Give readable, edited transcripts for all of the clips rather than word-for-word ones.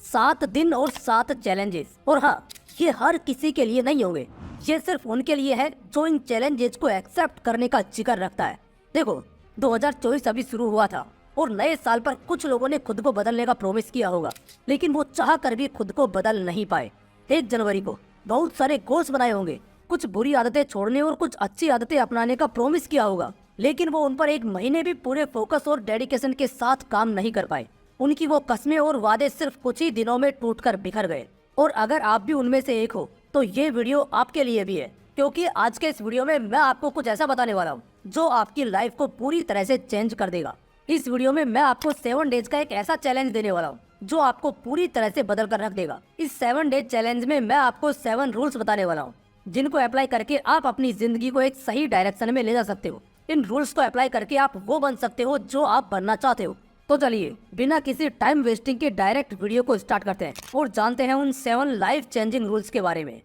7 दिन और 7 चैलेंजेस। और हाँ, ये हर किसी के लिए नहीं होंगे, ये सिर्फ उनके लिए है जो इन चैलेंजेस को एक्सेप्ट करने का जिगर रखता है। देखो, 2024 अभी शुरू हुआ था और नए साल पर कुछ लोगों ने खुद को बदलने का प्रॉमिस किया होगा, लेकिन वो चाह कर भी खुद को बदल नहीं पाए। 1 जनवरी को बहुत सारे गोल्स बनाए होंगे, कुछ बुरी आदतें छोड़ने और कुछ अच्छी आदतें अपनाने का प्रॉमिस किया होगा, लेकिन वो उन पर 1 महीने भी पूरे फोकस और डेडिकेशन के साथ काम नहीं कर पाए। उनकी वो कस्में और वादे सिर्फ कुछ ही दिनों में टूटकर बिखर गए। और अगर आप भी उनमें से एक हो तो ये वीडियो आपके लिए भी है, क्योंकि आज के इस वीडियो में मैं आपको कुछ ऐसा बताने वाला हूँ जो आपकी लाइफ को पूरी तरह से चेंज कर देगा। इस वीडियो में मैं आपको 7 डेज का एक ऐसा चैलेंज देने वाला हूँ जो आपको पूरी तरह से बदल कर रख देगा। इस 7 डेज चैलेंज में मैं आपको 7 रूल्स बताने वाला हूँ जिनको अप्लाई करके आप अपनी जिंदगी को एक सही डायरेक्शन में ले जा सकते हो। इन रूल्स को अप्लाई करके आप वो बन सकते हो जो आप बनना चाहते हो। तो चलिए बिना किसी टाइम वेस्टिंग के डायरेक्ट वीडियो को स्टार्ट करते हैं और जानते हैं उन 7 लाइफ चेंजिंग रूल्स के बारे में।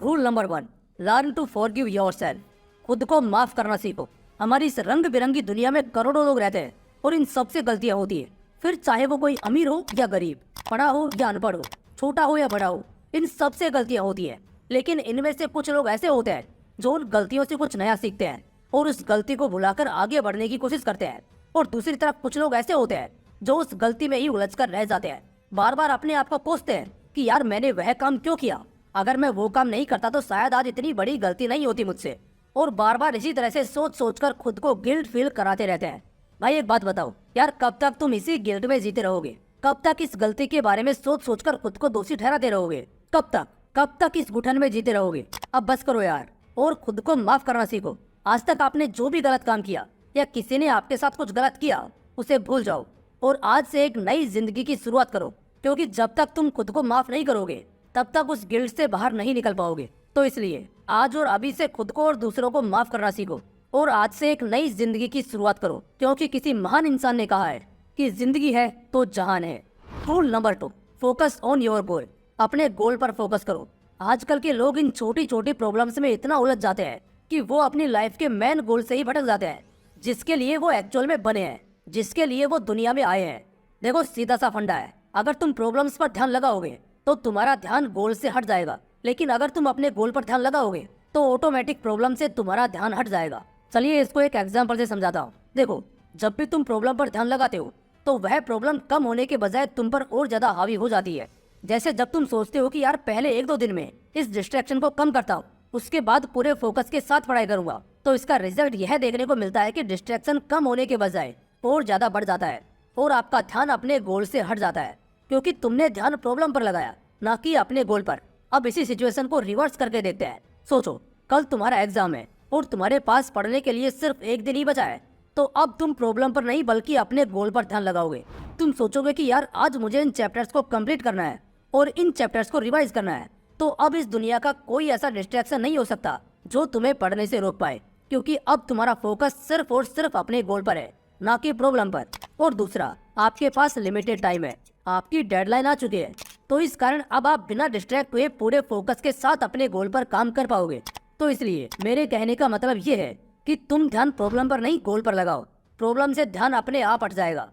Rule number 1, learn to forgive yourself. खुद को माफ करना सीखो। हमारी इस रंग बिरंगी दुनिया में करोड़ों लोग रहते हैं और इन सबसे गलतियां होती है, फिर चाहे वो कोई अमीर हो या गरीब, पढ़ा हो या अनपढ़ हो, छोटा हो या बड़ा हो, इन सबसे गलतियां होती है। लेकिन इनमें से कुछ लोग ऐसे होते हैं जो उन गलतियों से कुछ नया सीखते हैं और उस गलती को भुलाकर आगे बढ़ने की कोशिश करते हैं। और दूसरी तरफ कुछ लोग ऐसे होते हैं जो उस गलती में ही उलझकर रह जाते हैं, बार बार अपने आप को कोसते हैं कि यार मैंने वह काम क्यों किया, अगर मैं वो काम नहीं करता तो शायद आज इतनी बड़ी गलती नहीं होती मुझसे। और बार बार इसी तरह से सोच सोच कर खुद को गिल्ट फील कराते रहते हैं। भाई एक बात बताओ यार, कब तक तुम इसी गिल्ट में जीते रहोगे? कब तक इस गलती के बारे में सोच सोच कर खुद को दोषी ठहराते रहोगे? कब तक इस घुटन में जीते रहोगे? अब बस करो यार और खुद को माफ करना सीखो। आज तक आपने जो भी गलत काम किया या किसी ने आपके साथ कुछ गलत किया उसे भूल जाओ और आज से एक नई जिंदगी की शुरुआत करो, क्योंकि जब तक तुम खुद को माफ नहीं करोगे तब तक उस गिल्ट से बाहर नहीं निकल पाओगे। तो इसलिए आज और अभी से खुद को और दूसरों को माफ करना सीखो और आज से एक नई जिंदगी की शुरुआत करो, क्योंकि किसी महान इंसान ने कहा है कि जिंदगी है तो जहान है। Rule number 2, focus on your goal. अपने गोल पर फोकस करो। आजकल के लोग इन छोटी छोटी प्रॉब्लम्स में इतना उलझ जाते हैं कि वो अपनी लाइफ के मेन गोल से ही भटक जाते हैं, जिसके लिए वो एक्चुअल में बने हैं, जिसके लिए वो दुनिया में आए हैं। देखो सीधा सा फंडा है, अगर तुम प्रॉब्लम्स पर ध्यान लगाओगे तो तुम्हारा ध्यान गोल से हट जाएगा, लेकिन अगर तुम अपने गोल पर ध्यान लगाओगे तो ऑटोमेटिक प्रॉब्लम से तुम्हारा ध्यान हट जाएगा। चलिए इसको एक एग्जांपल से समझाता हूँ। देखो, जब भी तुम प्रॉब्लम पर ध्यान लगाते हो तो वह प्रॉब्लम कम होने के बजाय तुम पर और ज्यादा हावी हो जाती है। जैसे जब तुम सोचते हो कि यार पहले 1-2 दिन में इस डिस्ट्रैक्शन को कम करता हूँ, उसके बाद पूरे फोकस के साथ पढ़ाई करूंगा, तो इसका रिजल्ट यह देखने को मिलता है कि डिस्ट्रैक्शन कम होने के बजाय और ज्यादा बढ़ जाता है और आपका ध्यान अपने गोल से हट जाता है, क्योंकि तुमने ध्यान प्रॉब्लम पर लगाया ना कि अपने गोल पर। अब इसी सिचुएशन को रिवर्स करके देखते हैं। सोचो, कल तुम्हारा एग्जाम है और तुम्हारे पास पढ़ने के लिए सिर्फ 1 दिन ही बचा है, तो अब तुम प्रॉब्लम पर नहीं बल्कि अपने गोल पर ध्यान लगाओगे। तुम सोचोगे कि यार आज मुझे इन चैप्टर्स को कंप्लीट करना है और इन चैप्टर्स को रिवाइज करना है, तो अब इस दुनिया का कोई ऐसा डिस्ट्रैक्शन नहीं हो सकता जो तुम्हें पढ़ने से रोक पाए, क्योंकि अब तुम्हारा फोकस सिर्फ और सिर्फ अपने गोल पर है, ना कि प्रॉब्लम पर। और दूसरा, आपके पास लिमिटेड टाइम है, आपकी डेडलाइन आ चुकी है, तो इस कारण अब आप बिना डिस्ट्रैक्ट हुए पूरे फोकस के साथ अपने गोल पर काम कर पाओगे। तो इसलिए मेरे कहने का मतलब ये है कि तुम ध्यान प्रॉब्लम पर नहीं गोल पर लगाओ, प्रॉब्लम से ध्यान अपने आप हट जाएगा।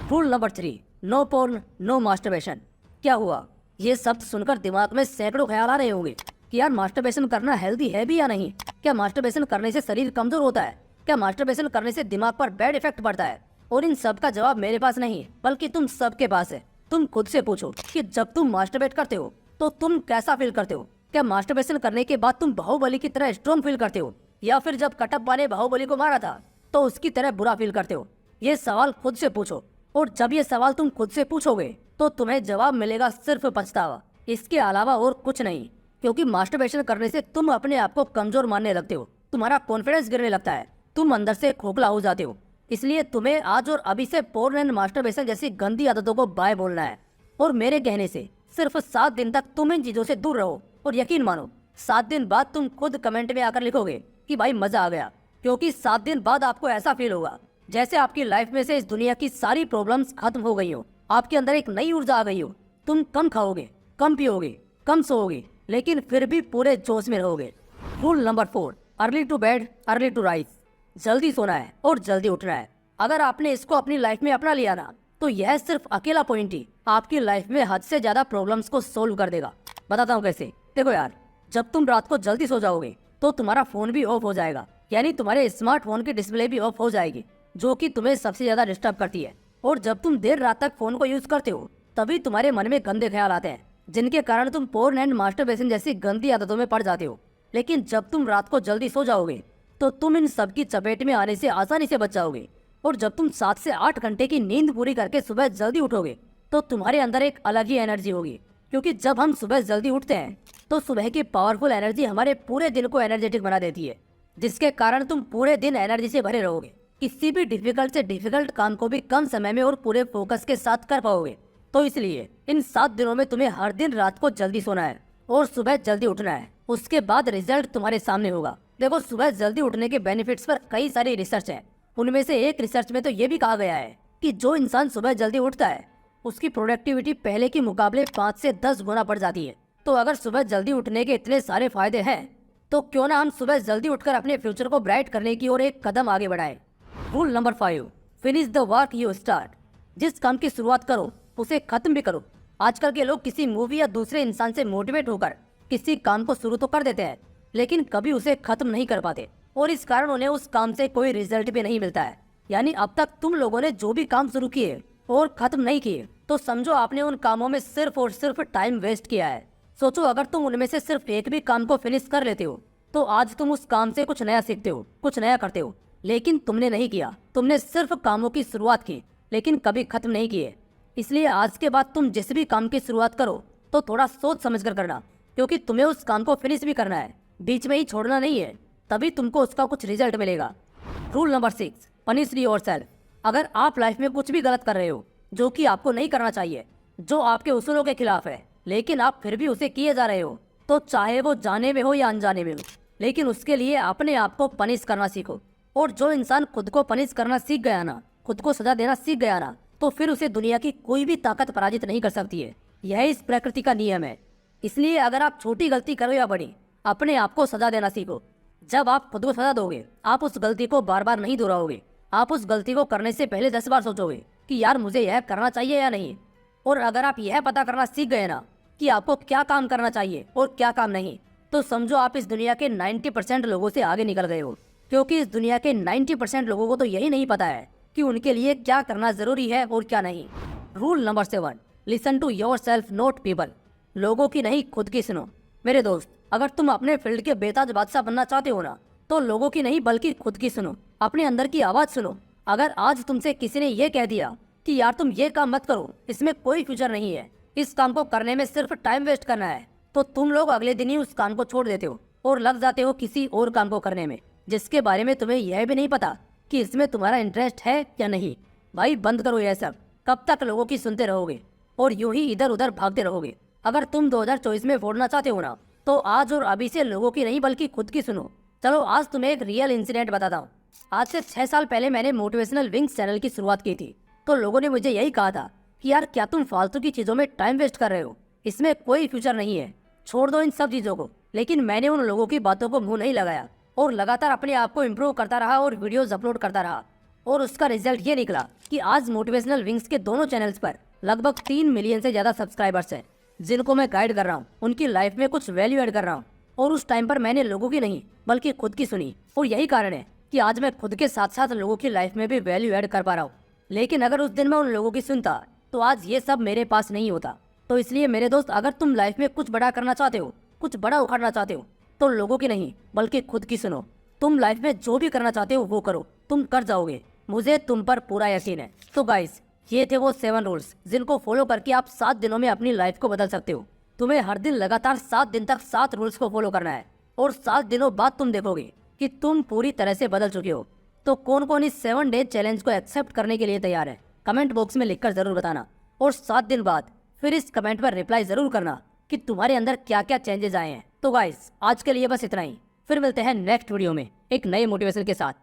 Rule number 3, no porn no masturbation. क्या हुआ? ये शब्द सुनकर दिमाग में सैकड़ों ख्याल आ रहे होंगे कि यार मास्टरबेशन करना हेल्दी है भी या नहीं? क्या मास्टरबेशन करने से शरीर कमजोर होता है? क्या मास्टरबेशन करने से दिमाग पर बैड इफेक्ट पड़ता है? और इन सब का जवाब मेरे पास नहीं बल्कि तुम सबके पास है। तुम खुद से पूछो कि जब तुम मास्टरबेट करते हो तो तुम कैसा फील करते हो? क्या मास्टरबेशन करने के बाद तुम बाहुबली की तरह स्ट्रॉन्ग फील करते हो, या फिर जब कटप्पा ने बाहुबली को मारा था तो उसकी तरह बुरा फील करते हो? ये सवाल खुद से पूछो, और जब ये सवाल तुम खुद से पूछोगे तो तुम्हें जवाब मिलेगा सिर्फ पछतावा, इसके अलावा और कुछ नहीं। क्योंकि मास्टरबेशन करने से तुम अपने आप को कमजोर मानने लगते हो, तुम्हारा कॉन्फिडेंस गिरने लगता है, तुम अंदर से खोखला हो जाते हो। इसलिए तुम्हें आज और अभी से पोर्न एंड मास्टरबेशन जैसी गंदी आदतों को बाय बोलना है। और मेरे कहने से सिर्फ 7 दिन तक तुम इन चीजों से दूर रहो, और यकीन मानो 7 दिन बाद तुम खुद कमेंट में आकर लिखोगे कि भाई मजा आ गया, क्योंकि 7 दिन बाद आपको ऐसा फील होगा जैसे आपकी लाइफ में से इस दुनिया की सारी प्रॉब्लम्स खत्म हो गई हो, आपके अंदर एक नई ऊर्जा आ गई हो। तुम कम खाओगे, कम पियोगे, कम सोओगे, लेकिन फिर भी पूरे जोश में रहोगे। Rule number 4, early to bed early to rise. जल्दी सोना है और जल्दी उठना है। अगर आपने इसको अपनी लाइफ में अपना लिया ना, तो यह सिर्फ अकेला पॉइंट ही आपकी लाइफ में हद से ज्यादा प्रॉब्लम्स को सोल्व कर देगा। बताता हूँ कैसे। देखो यार, जब तुम रात को जल्दी सो जाओगे तो तुम्हारा फोन भी ऑफ हो जाएगा, यानी तुम्हारे स्मार्टफोन की डिस्प्ले भी ऑफ हो जाएगी, जो कि तुम्हें सबसे ज्यादा डिस्टर्ब करती है। और जब तुम देर रात तक फोन को यूज करते हो तभी तुम्हारे मन में गंदे ख्याल आते हैं, जिनके कारण तुम पोर्न एंड मास्टरबेशन जैसी गंदी आदतों में पड़ जाते हो। लेकिन जब तुम रात को जल्दी सो जाओगे तो तुम इन सब की चपेट में आने से आसानी से बच जाओगे। और जब तुम 7 से 8 घंटे की नींद पूरी करके सुबह जल्दी उठोगे तो तुम्हारे अंदर एक अलग ही एनर्जी होगी, क्योंकि जब हम सुबह जल्दी उठते हैं तो सुबह की पावरफुल एनर्जी हमारे पूरे दिन को एनर्जेटिक बना देती है, जिसके कारण तुम पूरे दिन एनर्जी से भरे रहोगे। किसी भी डिफिकल्ट से डिफिकल्ट काम को भी कम समय में और पूरे फोकस के साथ कर पाओगे। तो इसलिए इन 7 दिनों में तुम्हें हर दिन रात को जल्दी सोना है और सुबह जल्दी उठना है। उसके बाद रिजल्ट तुम्हारे सामने होगा। देखो, सुबह जल्दी उठने के बेनिफिट्स पर कई सारी रिसर्च है। उनमें से एक रिसर्च में तो ये भी कहा गया है कि जो इंसान सुबह जल्दी उठता है उसकी प्रोडक्टिविटी पहले के मुकाबले 5 से 10 गुना बढ़ जाती है। तो अगर सुबह जल्दी उठने के इतने सारे फायदे हैं तो क्यों ना हम सुबह जल्दी उठकर अपने फ्यूचर को ब्राइट करने की ओर एक कदम आगे बढ़ाएं। Rule number 5, finish the work you start. जिस काम की शुरुआत करो उसे खत्म भी करो। आजकल के लोग किसी मूवी या दूसरे इंसान से मोटिवेट होकर किसी काम को शुरू तो कर देते हैं, लेकिन कभी उसे खत्म नहीं कर पाते और इस कारण उन्हें उस काम से कोई रिजल्ट भी नहीं मिलता है। यानी अब तक तुम लोगों ने जो भी काम शुरू किए और खत्म नहीं किए तो समझो आपने उन कामों में सिर्फ और सिर्फ टाइम वेस्ट किया है। सोचो, अगर तुम उनमें से सिर्फ एक भी काम को फिनिश कर लेते हो तो आज तुम उस काम से कुछ नया सीखते हो, कुछ नया करते हो। लेकिन तुमने नहीं किया, तुमने सिर्फ कामों की शुरुआत की लेकिन कभी खत्म नहीं किए। इसलिए आज के बाद तुम जिस भी काम की शुरुआत करो तो थोड़ा सोच समझ कर करना, क्योंकि तुम्हें उस काम को फिनिश भी करना है, बीच में ही छोड़ना नहीं है, तभी तुमको उसका कुछ रिजल्ट मिलेगा। Rule number 6, punish yourself. अगर आप लाइफ में कुछ भी गलत कर रहे हो जो कि आपको नहीं करना चाहिए, जो आपके उसूलों के खिलाफ है, लेकिन आप फिर भी उसे किए जा रहे हो, तो चाहे वो जाने में हो या अनजाने में हो, लेकिन उसके लिए अपने आप को पनिश करना सीखो। और जो इंसान खुद को पनिश करना सीख गया ना, खुद को सजा देना सीख गया ना, तो फिर उसे दुनिया की कोई भी ताकत पराजित नहीं कर सकती है। यह इस प्रकृति का नियम है। इसलिए अगर आप छोटी गलती करो या बड़ी, अपने आप को सजा देना सीखो। जब आप खुद को सजा दोगे आप उस गलती को बार बार नहीं दोहराओगे। आप उस गलती को करने से पहले 10 बार सोचोगे कि यार मुझे यह करना चाहिए या नहीं। और अगर आप यह पता करना सीख गए ना कि आपको क्या काम करना चाहिए और क्या काम नहीं, तो समझो आप इस दुनिया के 90% लोगों से आगे निकल गए हो, क्योंकि इस दुनिया के 90% लोगों को तो यही नहीं पता है कि उनके लिए क्या करना जरूरी है और क्या नहीं। Rule number 7, listen to yourself not people. लोगों की नहीं, खुद की सुनो। मेरे दोस्त, अगर तुम अपने फील्ड के बेताज बादशाह बनना चाहते हो ना, तो लोगों की नहीं बल्कि खुद की सुनो। अपने अंदर की आवाज सुनो। अगर आज तुमसे किसी ने ये कह दिया कि यार तुम ये काम मत करो, इसमें कोई फ्यूचर नहीं है, इस काम को करने में सिर्फ टाइम वेस्ट करना है, तो तुम लोग अगले दिन ही उस काम को छोड़ देते हो और लग जाते हो किसी और काम को करने में, जिसके बारे में तुम्हें यह भी नहीं पता कि इसमें तुम्हारा इंटरेस्ट है या नहीं। भाई बंद करो यह सब। कब तक लोगों की सुनते रहोगे और यूं ही इधर उधर भागते रहोगे। अगर तुम 2024 में फोड़ना चाहते हो ना, तो आज और अभी से लोगों की नहीं बल्कि खुद की सुनो। चलो आज तुम्हें एक रियल इंसिडेंट बताता हूँ। आज से 6 साल पहले मैंने मोटिवेशनल विंग्स चैनल की शुरुआत की थी, तो लोगों ने मुझे यही कहा था कि यार क्या तुम फालतू की चीजों में टाइम वेस्ट कर रहे हो, इसमें कोई फ्यूचर नहीं है, छोड़ दो इन सब चीजों को। लेकिन मैंने उन लोगों की बातों को मुंह नहीं लगाया और लगातार अपने आप को इम्प्रूव करता रहा और वीडियोस अपलोड करता रहा। और उसका रिजल्ट ये निकला कि आज मोटिवेशनल विंग्स के दोनों चैनल्स पर लगभग 3 मिलियन से ज्यादा सब्सक्राइबर्स हैं, जिनको मैं गाइड कर रहा हूँ, उनकी लाइफ में कुछ वैल्यू ऐड कर रहा हूँ। और उस टाइम पर मैंने लोगों की नहीं बल्कि खुद की सुनी, और यही कारण है कि आज मैं खुद के साथ साथ लोगों की लाइफ में भी वैल्यू ऐड कर पा रहा हूँ। लेकिन अगर उस दिन मैं उन लोगों की सुनता तो आज ये सब मेरे पास नहीं होता। तो इसलिए मेरे दोस्त, अगर तुम लाइफ में कुछ बड़ा करना चाहते हो, कुछ बड़ा उखाड़ना चाहते हो, तो लोगों की नहीं बल्कि खुद की सुनो। तुम लाइफ में जो भी करना चाहते हो वो करो, तुम कर जाओगे, मुझे तुम पर पूरा यकीन है। तो गाइस, ये थे वो 7 रूल्स जिनको फॉलो करके आप 7 दिनों में अपनी लाइफ को बदल सकते हो। तुम्हें हर दिन लगातार 7 दिन तक 7 रूल्स को फॉलो करना है और 7 दिनों बाद तुम देखोगे कि तुम पूरी तरह से बदल चुके हो। तो कौन कौन इस 7 डे चैलेंज को एक्सेप्ट करने के लिए तैयार है, कमेंट बॉक्स में लिखकर जरूर बताना। और 7 दिन बाद फिर इस कमेंट पर रिप्लाई जरूर करना कि तुम्हारे अंदर क्या क्या चेंजेस आए हैं। तो गाइस, आज के लिए बस इतना ही। फिर मिलते हैं नेक्स्ट वीडियो में एक नए मोटिवेशन के साथ।